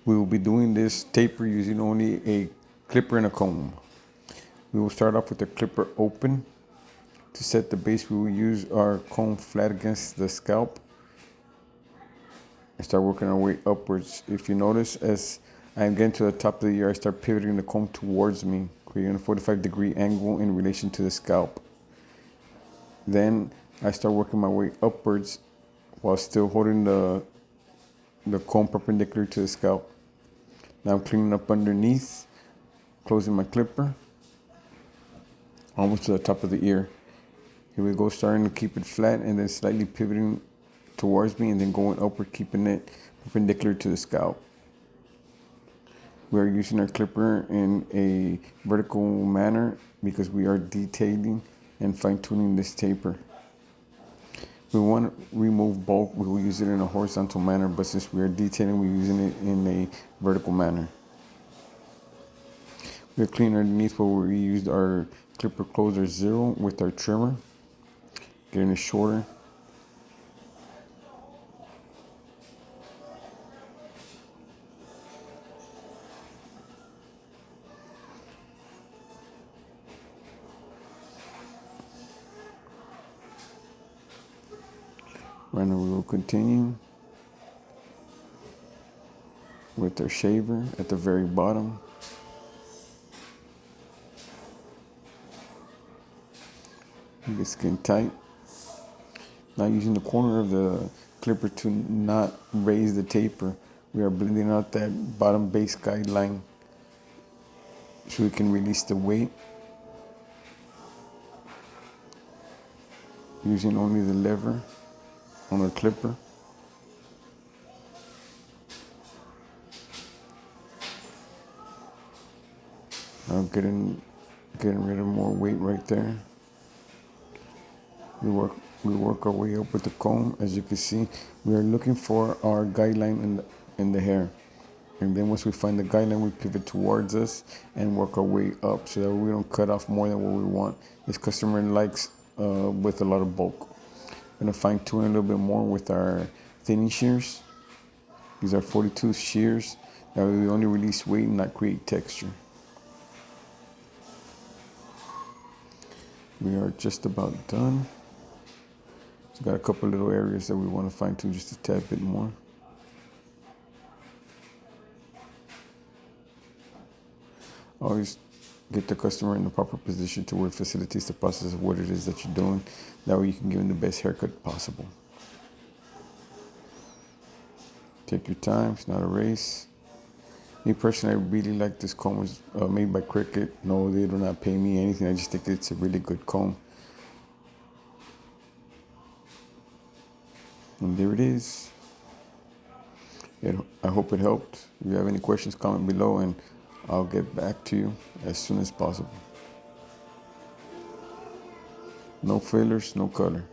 We will be doing this taper using only a clipper and a comb. We will start off with the clipper open. To set the base, we will use our comb flat against the scalp and start working our way upwards. If you notice, as I'm getting to the top of the ear, I start pivoting the comb towards me, creating a 45-degree angle in relation to the scalp. Then I start working my way upwards while still holding the comb perpendicular to the scalp. Now I'm cleaning up underneath, closing my clipper, almost to the top of the ear. Here we go, starting to keep it flat and then slightly pivoting towards me and then going upward, keeping it perpendicular to the scalp. We are using our clipper in a vertical manner because we are detailing and fine-tuning this taper. We want to remove bulk, we will use it in a horizontal manner, but since we are detailing, we're using it in a vertical manner. We're cleaning underneath where we used our clipper closer 0 with our trimmer, getting it shorter. Right now we will continue with our shaver at the very bottom. Get skin tight. Now using the corner of the clipper to not raise the taper, we are blending out that bottom base guideline so we can release the weight using only the lever on our clipper. Now getting rid of more weight right there. We work our way up with the comb. As you can see, we are looking for our guideline in the hair. And then once we find the guideline, we pivot towards us and work our way up so that we don't cut off more than what we want. This customer likes with a lot of bulk. I'm gonna fine tune a little bit more with our thinning shears. These are 42 shears. That way we only release weight and not create texture. We are just about done. So got a couple little areas that we want to fine tune just a tad bit more. Always get the customer in the proper position to where it facilitates the process of what it is that you're doing. That way you can give them the best haircut possible. Take your time, it's not a race. Me personally, I really like this comb. It's made by Cricut. No, they do not pay me anything. I just think it's a really good comb. And there it is. I hope it helped. If you have any questions, comment below and I'll get back to you as soon as possible. No fillers, no color.